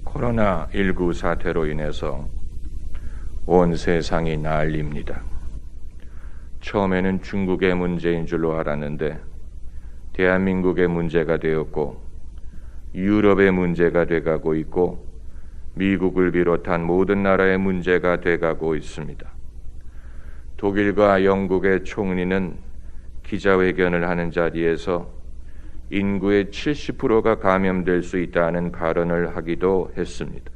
코로나19 사태로 인해서 온 세상이 난립니다. 처음에는 중국의 문제인 줄로 알았는데 대한민국의 문제가 되었고 유럽의 문제가 돼가고 있고 미국을 비롯한 모든 나라의 문제가 돼가고 있습니다. 독일과 영국의 총리는 기자회견을 하는 자리에서 인구의 70%가 감염될 수 있다는 발언을 하기도 했습니다.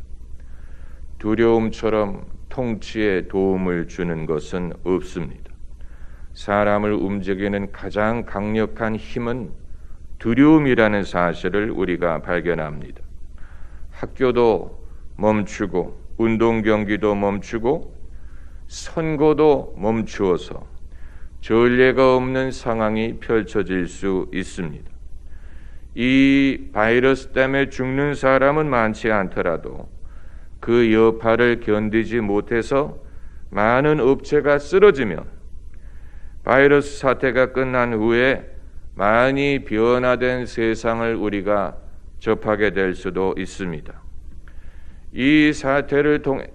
두려움처럼 통치에 도움을 주는 것은 없습니다. 사람을 움직이는 가장 강력한 힘은 두려움이라는 사실을 우리가 발견합니다. 학교도 멈추고 운동 경기도 멈추고 선거도 멈추어서 전례가 없는 상황이 펼쳐질 수 있습니다. 이 바이러스 때문에 죽는 사람은 많지 않더라도 그 여파를 견디지 못해서 많은 업체가 쓰러지면 바이러스 사태가 끝난 후에 많이 변화된 세상을 우리가 접하게 될 수도 있습니다. 이 사태를 통해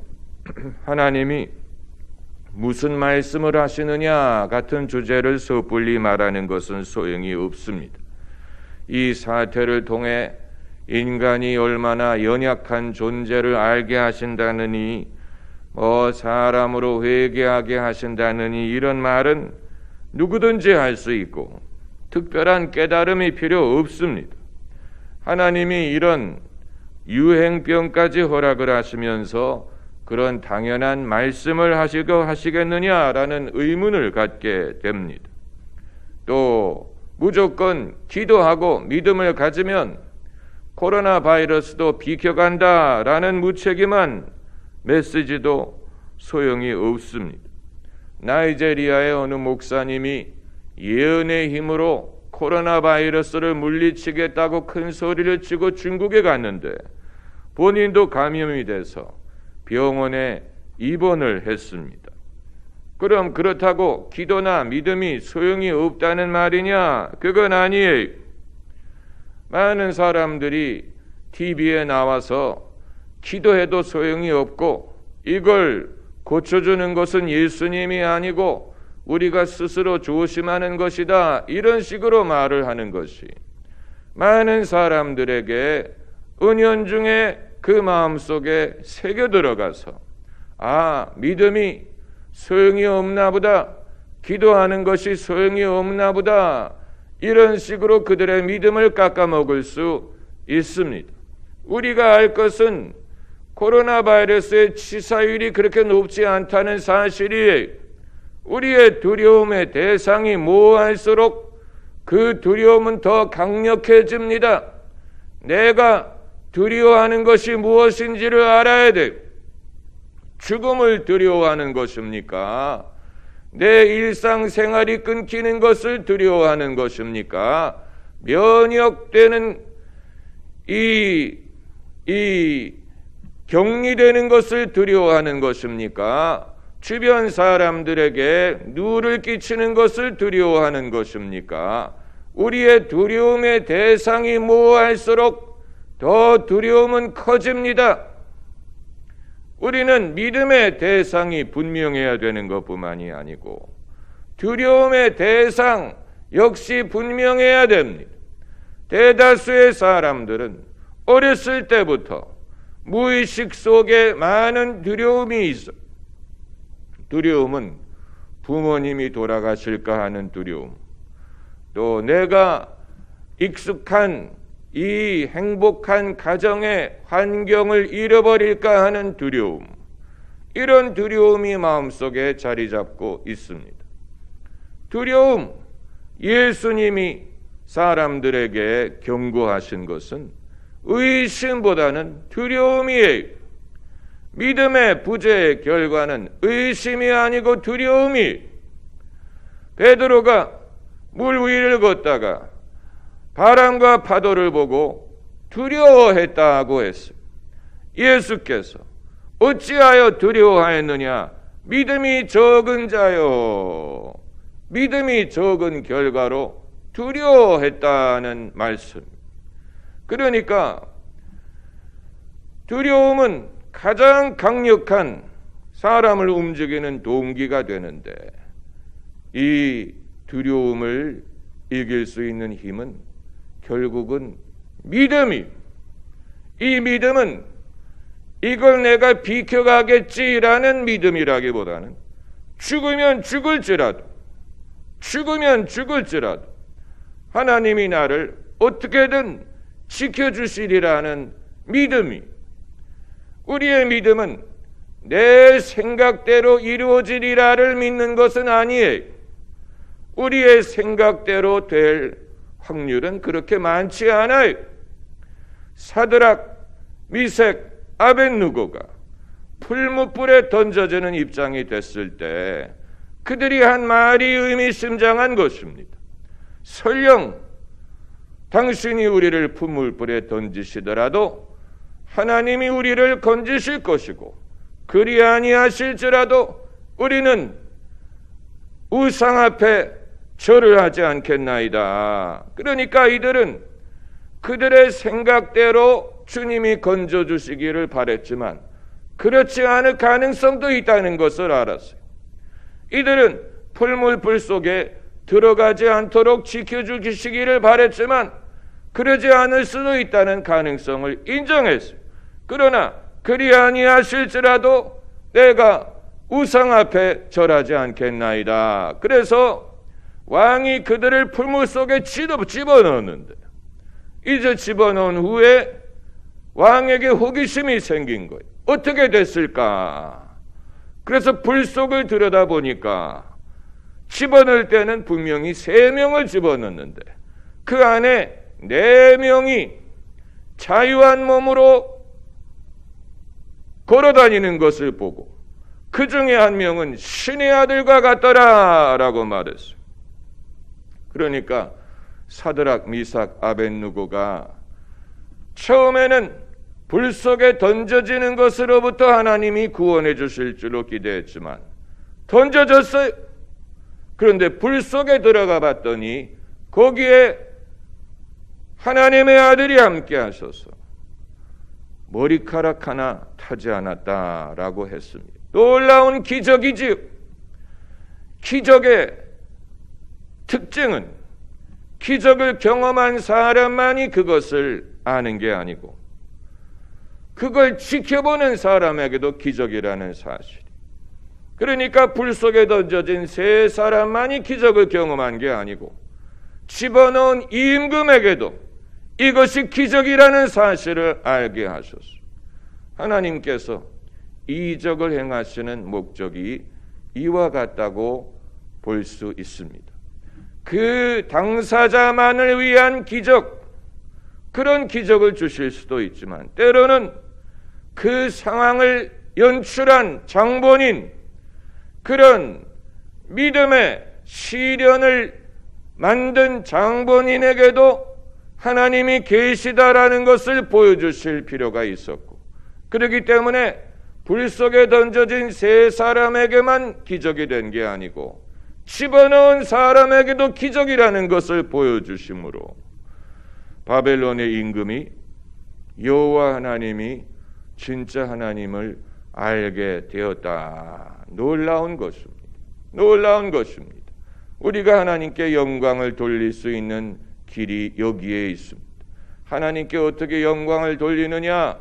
하나님이 무슨 말씀을 하시느냐 같은 주제를 섣불리 말하는 것은 소용이 없습니다. 이 사태를 통해 인간이 얼마나 연약한 존재를 알게 하신다느니 사람으로 회개하게 하신다느니 이런 말은 누구든지 할 수 있고 특별한 깨달음이 필요 없습니다. 하나님이 이런 유행병까지 허락을 하시면서 그런 당연한 말씀을 하시겠느냐라는 의문을 갖게 됩니다. 또 무조건 기도하고 믿음을 가지면 코로나 바이러스도 비켜간다라는 무책임한 메시지도 소용이 없습니다. 나이제리아의 어느 목사님이 예언의 힘으로 코로나 바이러스를 물리치겠다고 큰 소리를 치고 중국에 갔는데 본인도 감염이 돼서 병원에 입원을 했습니다. 그럼 그렇다고 기도나 믿음이 소용이 없다는 말이냐? 그건 아니에요. 많은 사람들이 TV에 나와서 기도해도 소용이 없고 이걸 고쳐주는 것은 예수님이 아니고 우리가 스스로 조심하는 것이다. 이런 식으로 말을 하는 것이 많은 사람들에게 은연중에 그 마음속에 새겨 들어가서 믿음이 소용이 없나 보다. 기도하는 것이 소용이 없나 보다. 이런 식으로 그들의 믿음을 깎아먹을 수 있습니다. 우리가 알 것은 코로나 바이러스의 치사율이 그렇게 높지 않다는 사실이에요. 우리의 두려움의 대상이 모호할수록 그 두려움은 더 강력해집니다. 내가 두려워하는 것이 무엇인지를 알아야 돼요. 죽음을 두려워하는 것입니까? 내 일상생활이 끊기는 것을 두려워하는 것입니까? 면역되는 이 격리되는 것을 두려워하는 것입니까? 주변 사람들에게 누를 끼치는 것을 두려워하는 것입니까? 우리의 두려움의 대상이 모호할수록 더 두려움은 커집니다. 우리는 믿음의 대상이 분명해야 되는 것뿐만이 아니고 두려움의 대상 역시 분명해야 됩니다. 대다수의 사람들은 어렸을 때부터 무의식 속에 많은 두려움이 있어. 두려움은 부모님이 돌아가실까 하는 두려움, 또 내가 익숙한 이 행복한 가정의 환경을 잃어버릴까 하는 두려움, 이런 두려움이 마음속에 자리 잡고 있습니다. 두려움, 예수님이 사람들에게 경고하신 것은 의심보다는 두려움이에요. 믿음의 부재의 결과는 의심이 아니고 두려움이. 베드로가 물 위를 걷다가 바람과 파도를 보고 두려워했다고 했어요. 예수께서 어찌하여 두려워하였느냐? 믿음이 적은 자요. 믿음이 적은 결과로 두려워했다는 말씀. 그러니까 두려움은 가장 강력한 사람을 움직이는 동기가 되는데, 이 두려움을 이길 수 있는 힘은 결국은 믿음이, 이 믿음은 이걸 내가 비켜가겠지라는 믿음이라기보다는 죽으면 죽을지라도 하나님이 나를 어떻게든 지켜주시리라는 믿음이, 우리의 믿음은 내 생각대로 이루어지리라를 믿는 것은 아니에요. 우리의 생각대로 될 확률은 그렇게 많지 않아요. 사드락, 미색, 아벳느고가 풀무불에 던져지는 입장이 됐을 때 그들이 한 말이 의미심장한 것입니다. 설령 당신이 우리를 풀무불에 던지시더라도 하나님이 우리를 건지실 것이고, 그리 아니하실지라도 우리는 우상 앞에 절을 하지 않겠나이다. 그러니까 이들은 그들의 생각대로 주님이 건져주시기를 바랬지만 그렇지 않을 가능성도 있다는 것을 알았어요. 이들은 풀무불 속에 들어가지 않도록 지켜주시기를 바랬지만 그러지 않을 수도 있다는 가능성을 인정했어요. 그러나 그리 아니하실지라도 내가 우상 앞에 절하지 않겠나이다. 그래서 왕이 그들을 풀무 속에 집어넣었는데, 이제 집어넣은 후에 왕에게 호기심이 생긴 거예요. 어떻게 됐을까? 그래서 불 속을 들여다보니까 집어넣을 때는 분명히 3명을 집어넣는데 그 안에 4명이 자유한 몸으로 걸어다니는 것을 보고 그 중에 한 명은 신의 아들과 같더라 라고 말했어요. 그러니까 사드락, 미삭, 아벳느고가 처음에는 불 속에 던져지는 것으로부터 하나님이 구원해 주실 줄로 기대했지만 던져졌어요. 그런데 불 속에 들어가 봤더니 거기에 하나님의 아들이 함께 하셔서 머리카락 하나 타지 않았다라고 했습니다. 놀라운 기적이지요. 기적의 특징은 기적을 경험한 사람만이 그것을 아는 게 아니고 그걸 지켜보는 사람에게도 기적이라는 사실. 그러니까 불 속에 던져진 3사람만이 기적을 경험한 게 아니고 집어넣은 임금에게도 이것이 기적이라는 사실을 알게 하셨어요. 하나님께서 이적을 행하시는 목적이 이와 같다고 볼 수 있습니다. 그 당사자만을 위한 기적, 그런 기적을 주실 수도 있지만 때로는 그 상황을 연출한 장본인, 그런 믿음의 시련을 만든 장본인에게도 하나님이 계시다라는 것을 보여주실 필요가 있었고, 그렇기 때문에 불 속에 던져진 3사람에게만 기적이 된 게 아니고 집어넣은 사람에게도 기적이라는 것을 보여주심으로 바벨론의 임금이 여호와 하나님이 진짜 하나님을 알게 되었다. 놀라운 것입니다. 놀라운 것입니다. 우리가 하나님께 영광을 돌릴 수 있는 길이 여기에 있습니다. 하나님께 어떻게 영광을 돌리느냐?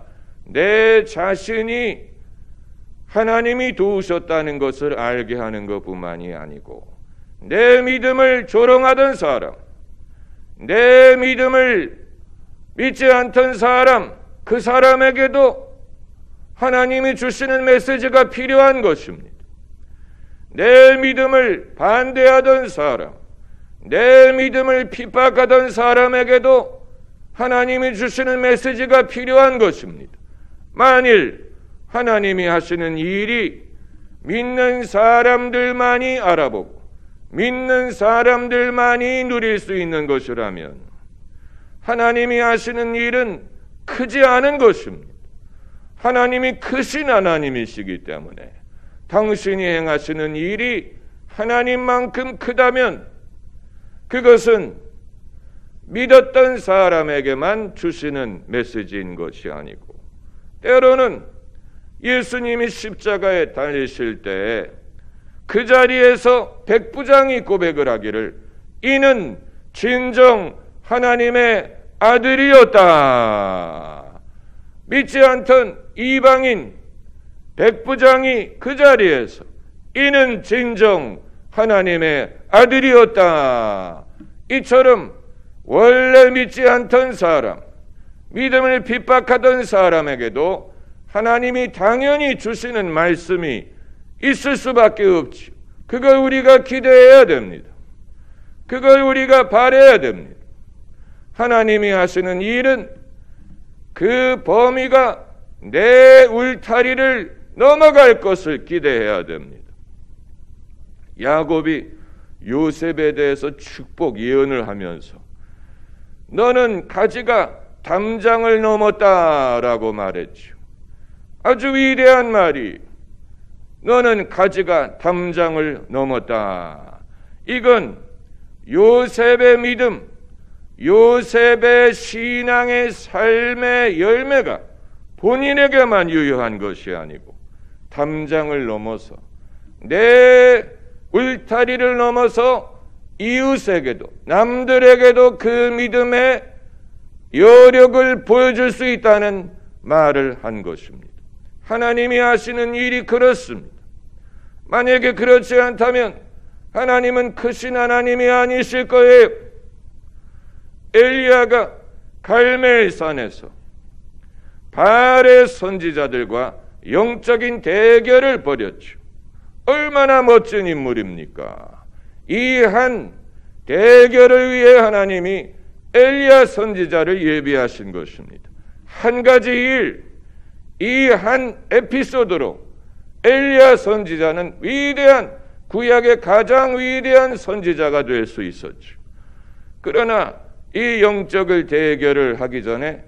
내 자신이 하나님이 도우셨다는 것을 알게 하는 것뿐만이 아니고 내 믿음을 조롱하던 사람, 내 믿음을 믿지 않던 사람, 그 사람에게도 하나님이 주시는 메시지가 필요한 것입니다. 내 믿음을 반대하던 사람, 내 믿음을 핍박하던 사람에게도 하나님이 주시는 메시지가 필요한 것입니다. 만일 하나님이 하시는 일이 믿는 사람들만이 알아보고 믿는 사람들만이 누릴 수 있는 것이라면 하나님이 하시는 일은 크지 않은 것입니다. 하나님이 크신 하나님이시기 때문에 당신이 행하시는 일이 하나님만큼 크다면 그것은 믿었던 사람에게만 주시는 메시지인 것이 아니고, 때로는 예수님이 십자가에 달리실 때 그 자리에서 백부장이 고백을 하기를 이는 진정 하나님의 아들이었다. 믿지 않던 이방인 백부장이 그 자리에서 이는 진정 하나님의 아들이었다. 이처럼 원래 믿지 않던 사람, 믿음을 핍박하던 사람에게도 하나님이 당연히 주시는 말씀이 있을 수밖에 없지. 그걸 우리가 기대해야 됩니다. 그걸 우리가 바라야 됩니다. 하나님이 하시는 일은 그 범위가 내 울타리를 넘어갈 것을 기대해야 됩니다. 야곱이 요셉에 대해서 축복 예언을 하면서 너는 가지가 담장을 넘었다라고 말했죠. 아주 위대한 말이 너는 가지가 담장을 넘었다. 이건 요셉의 믿음, 요셉의 신앙의 삶의 열매가 본인에게만 유효한 것이 아니고 담장을 넘어서 내 울타리를 넘어서 이웃에게도 남들에게도 그 믿음의 여력을 보여줄 수 있다는 말을 한 것입니다. 하나님이 하시는 일이 그렇습니다. 만약에 그렇지 않다면 하나님은 크신 하나님이 아니실 거예요. 엘리야가 갈멜산에서 바알의 선지자들과 영적인 대결을 벌였죠. 얼마나 멋진 인물입니까? 이 한 대결을 위해 하나님이 엘리야 선지자를 예비하신 것입니다. 한 가지 일, 이 한 에피소드로 엘리야 선지자는 위대한 구약의 가장 위대한 선지자가 될 수 있었죠. 그러나 이 영적을 대결을 하기 전에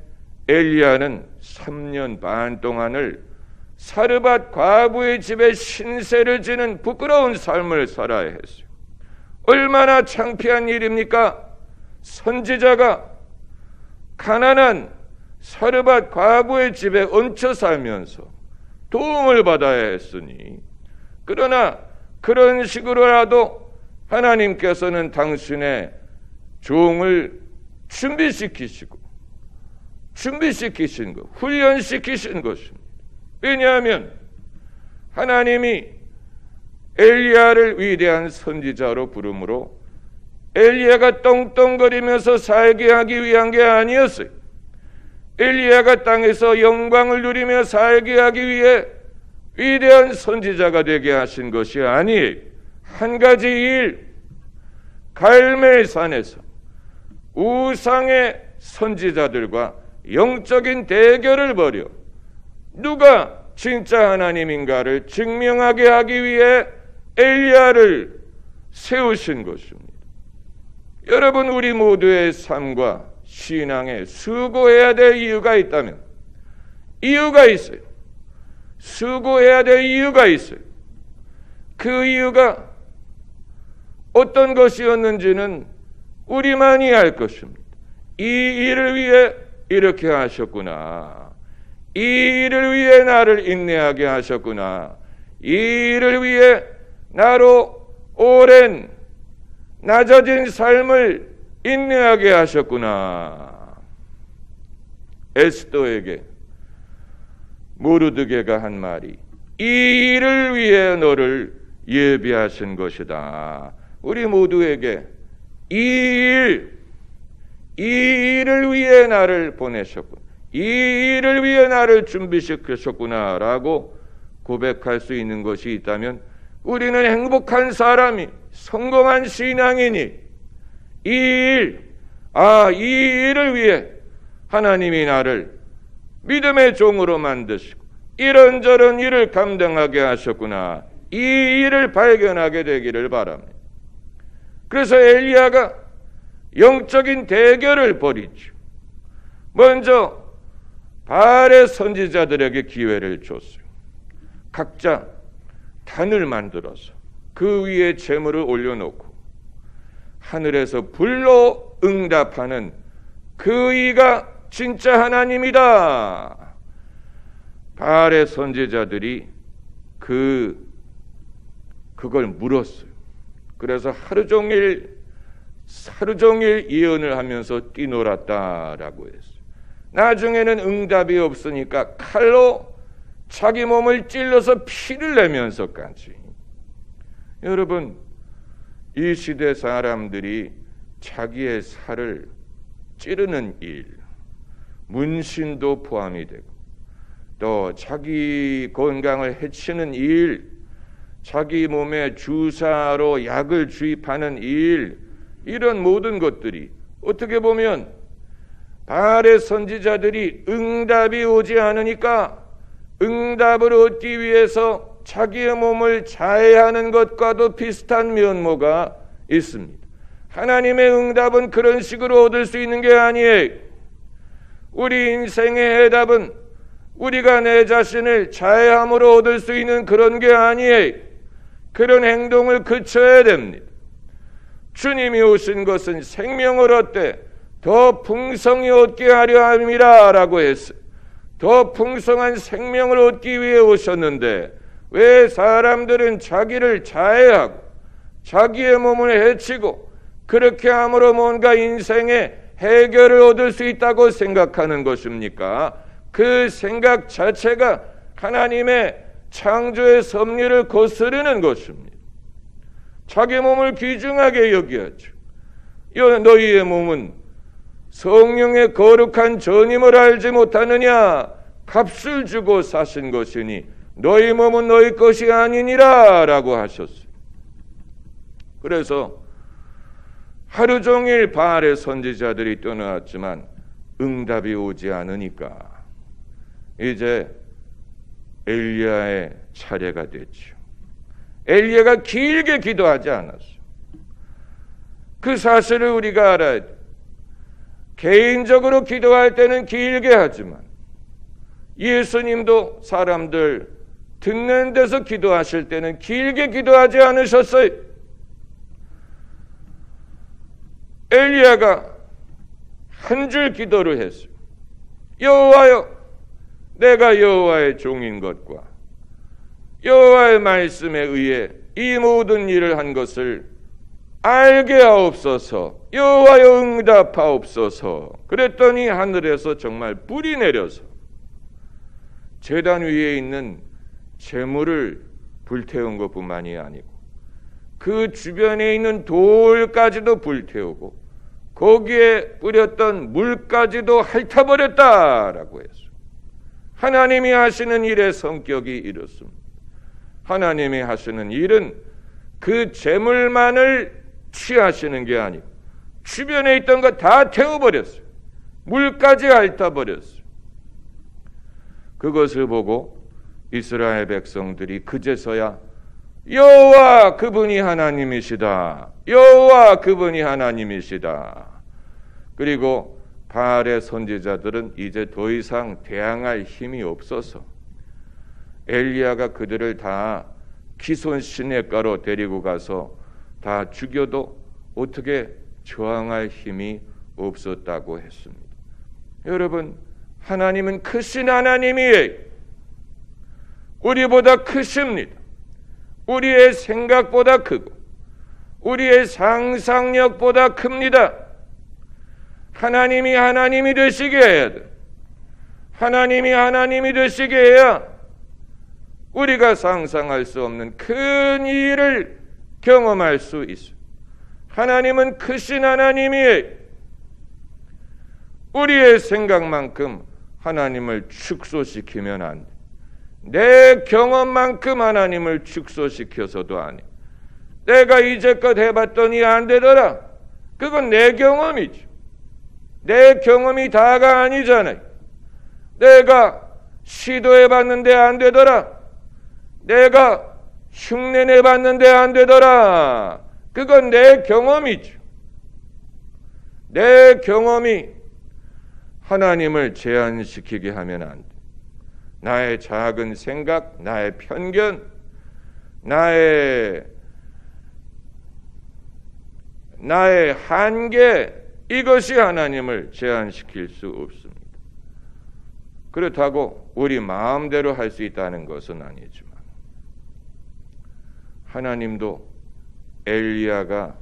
엘리야는 3년 반 동안을 사르밧 과부의 집에 신세를 지는 부끄러운 삶을 살아야 했어요. 얼마나 창피한 일입니까? 선지자가 가난한 사르밧 과부의 집에 얹혀 살면서 도움을 받아야 했으니, 그러나 그런 식으로라도 하나님께서는 당신의 종을 준비시키신 것, 훈련시키신 것입니다. 왜냐하면 하나님이 엘리야를 위대한 선지자로 부름으로 엘리야가 떵떵거리면서 살게 하기 위한 게 아니었어요. 엘리야가 땅에서 영광을 누리며 살게 하기 위해 위대한 선지자가 되게 하신 것이 아니에요. 한 가지 일, 갈멜산에서 우상의 선지자들과 영적인 대결을 벌여 누가 진짜 하나님인가를 증명하게 하기 위해 엘리야를 세우신 것입니다. 여러분, 우리 모두의 삶과 신앙에 수고해야 될 이유가 있다면 이유가 있어요. 수고해야 될 이유가 있어요. 그 이유가 어떤 것이었는지는 우리만이 알 것입니다. 이 일을 위해 이렇게 하셨구나. 이 일을 위해 나를 인내하게 하셨구나. 이 일을 위해 나로 오랜 낮아진 삶을 인내하게 하셨구나. 에스더에게 모르드게가 한 말이 이 일을 위해 너를 예비하신 것이다. 우리 모두에게 이 일을 위해 나를 보내셨구나. 이 일을 위해 나를 준비시키셨구나 라고 고백할 수 있는 것이 있다면 우리는 행복한 사람이, 성공한 신앙인이 이 일을 위해 하나님이 나를 믿음의 종으로 만드시고 이런저런 일을 감당하게 하셨구나. 이 일을 발견하게 되기를 바랍니다. 그래서 엘리야가 영적인 대결을 벌이죠. 먼저 바알의 선지자들에게 기회를 줬어요. 각자 단을 만들어서 그 위에 제물을 올려놓고 하늘에서 불로 응답하는 그이가 진짜 하나님이다. 바알의 선지자들이 그걸 물었어요. 그래서 하루 종일 예언을 하면서 뛰놀았다라고 했어요. 나중에는 응답이 없으니까 칼로 자기 몸을 찔러서 피를 내면서까지. 여러분, 이 시대 사람들이 자기의 살을 찌르는 일, 문신도 포함이 되고 또 자기 건강을 해치는 일, 자기 몸에 주사로 약을 주입하는 일, 이런 모든 것들이 어떻게 보면 바알의 선지자들이 응답이 오지 않으니까 응답을 얻기 위해서 자기의 몸을 자해하는 것과도 비슷한 면모가 있습니다. 하나님의 응답은 그런 식으로 얻을 수 있는 게 아니에요. 우리 인생의 해답은 우리가 내 자신을 자해함으로 얻을 수 있는 그런 게 아니에요. 그런 행동을 그쳐야 됩니다. 주님이 오신 것은 생명을 얻되 더 풍성히 얻게 하려 함이라 라고 했어요. 더 풍성한 생명을 얻기 위해 오셨는데 왜 사람들은 자기를 자해하고 자기의 몸을 해치고 그렇게 함으로 뭔가 인생의 해결을 얻을 수 있다고 생각하는 것입니까? 그 생각 자체가 하나님의 창조의 섭리를 거스르는 것입니다. 자기 몸을 귀중하게 여겨야죠. 너희의 몸은 성령의 거룩한 전임을 알지 못하느냐? 값을 주고 사신 것이니 너희 몸은 너희 것이 아니니라 라고 하셨어요. 그래서 하루 종일 바알의 선지자들이 떠나왔지만 응답이 오지 않으니까 이제 엘리야의 차례가 됐죠. 엘리야가 길게 기도하지 않았어요. 그 사실을 우리가 알아야 돼요. 개인적으로 기도할 때는 길게 하지만 예수님도 사람들 듣는 데서 기도하실 때는 길게 기도하지 않으셨어요. 엘리야가 한 줄 기도를 했어요. 여호와여, 내가 여호와의 종인 것과 여호와의 말씀에 의해 이 모든 일을 한 것을 알게 하옵소서. 여호와여 응답하옵소서. 그랬더니 하늘에서 정말 불이 내려서 제단 위에 있는 제물을 불태운 것뿐만이 아니고 그 주변에 있는 돌까지도 불태우고 거기에 뿌렸던 물까지도 핥아버렸다라고 했어요. 하나님이 하시는 일의 성격이 이렇습니다. 하나님이 하시는 일은 그 제물만을 취하시는 게 아니고 주변에 있던 거 다 태워버렸어요. 물까지 핥아버렸어요. 그것을 보고 이스라엘 백성들이 그제서야 여호와 그분이 하나님이시다. 여호와 그분이 하나님이시다. 그리고 바알의 선지자들은 이제 더 이상 대항할 힘이 없어서 엘리야가 그들을 다 기손 시냇가로 데리고 가서 다 죽여도 어떻게 저항할 힘이 없었다고 했습니다. 여러분, 하나님은 크신 하나님이에요. 우리보다 크십니다. 우리의 생각보다 크고 우리의 상상력보다 큽니다. 하나님이 하나님이 되시게 해야 돼. 하나님이 하나님이 되시게 해야 우리가 상상할 수 없는 큰 일을 경험할 수 있어요. 하나님은 크신 하나님이에요. 우리의 생각만큼 하나님을 축소시키면 안 돼. 내 경험만큼 하나님을 축소시켜서도 안 해. 내가 이제껏 해봤더니 안 되더라. 그건 내 경험이죠. 내 경험이 다가 아니잖아요. 내가 시도해봤는데 안 되더라. 내가 흉내내봤는데 안 되더라. 그건 내 경험이죠. 내 경험이 하나님을 제한시키게 하면 안 돼. 나의 작은 생각, 나의 편견, 나의 한계, 이것이 하나님을 제한시킬 수 없습니다. 그렇다고 우리 마음대로 할 수 있다는 것은 아니지만 하나님도 엘리야가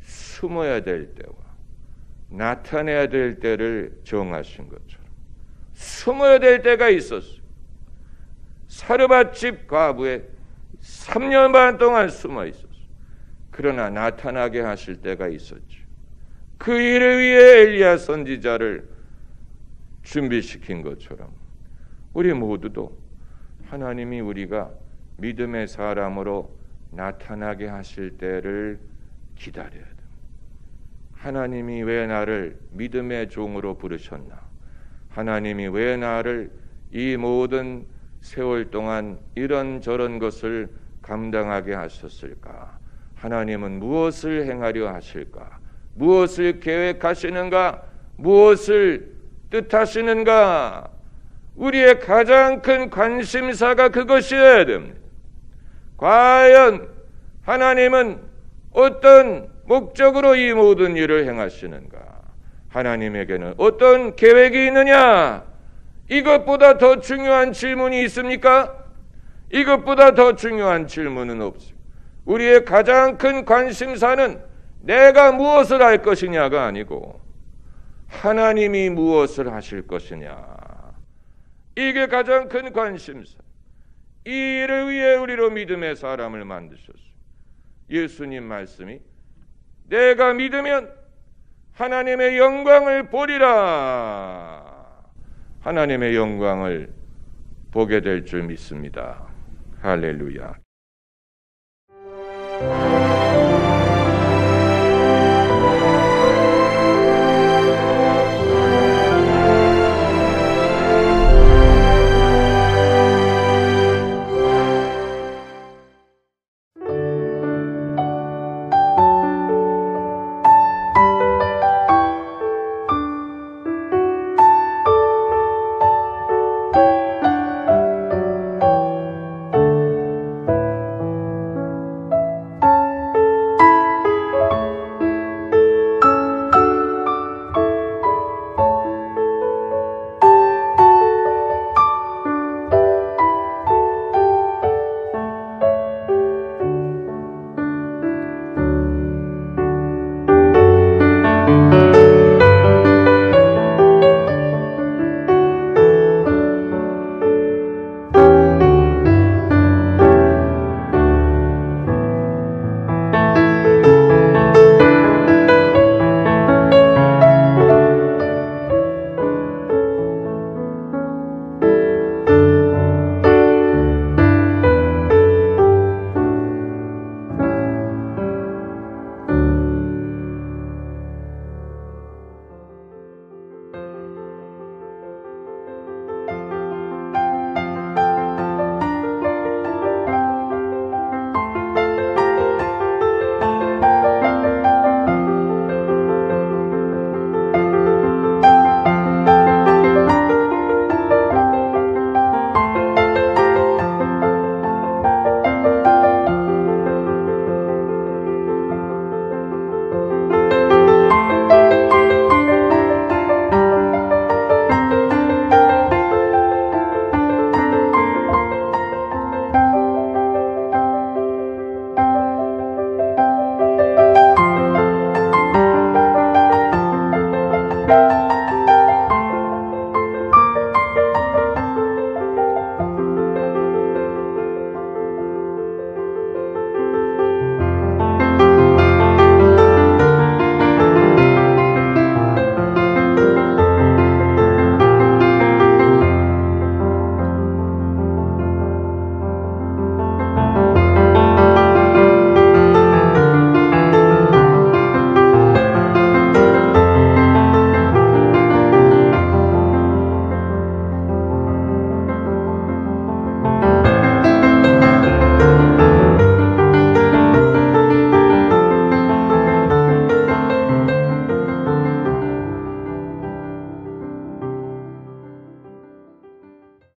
숨어야 될 때와 나타내야 될 때를 정하신 것처럼 숨어야 될 때가 있었어요. 사르밧집 과부에 3년 반 동안 숨어 있었어요. 그러나 나타나게 하실 때가 있었죠. 그 일을 위해 엘리야 선지자를 준비시킨 것처럼 우리 모두도 하나님이 우리가 믿음의 사람으로 나타나게 하실 때를 기다려야 됩니다. 하나님이 왜 나를 믿음의 종으로 부르셨나? 하나님이 왜 나를 이 모든 세월 동안 이런저런 것을 감당하게 하셨을까? 하나님은 무엇을 행하려 하실까? 무엇을 계획하시는가? 무엇을 뜻하시는가? 우리의 가장 큰 관심사가 그것이어야 됩니다. 과연 하나님은 어떤 목적으로 이 모든 일을 행하시는가? 하나님에게는 어떤 계획이 있느냐? 이것보다 더 중요한 질문이 있습니까? 이것보다 더 중요한 질문은 없습니다. 우리의 가장 큰 관심사는 내가 무엇을 할 것이냐가 아니고 하나님이 무엇을 하실 것이냐. 이게 가장 큰 관심사. 이 일을 위해 우리로 믿음의 사람을 만드셨어요. 예수님 말씀이 내가 믿으면 하나님의 영광을 보리라. 하나님의 영광을 보게 될 줄 믿습니다. 할렐루야.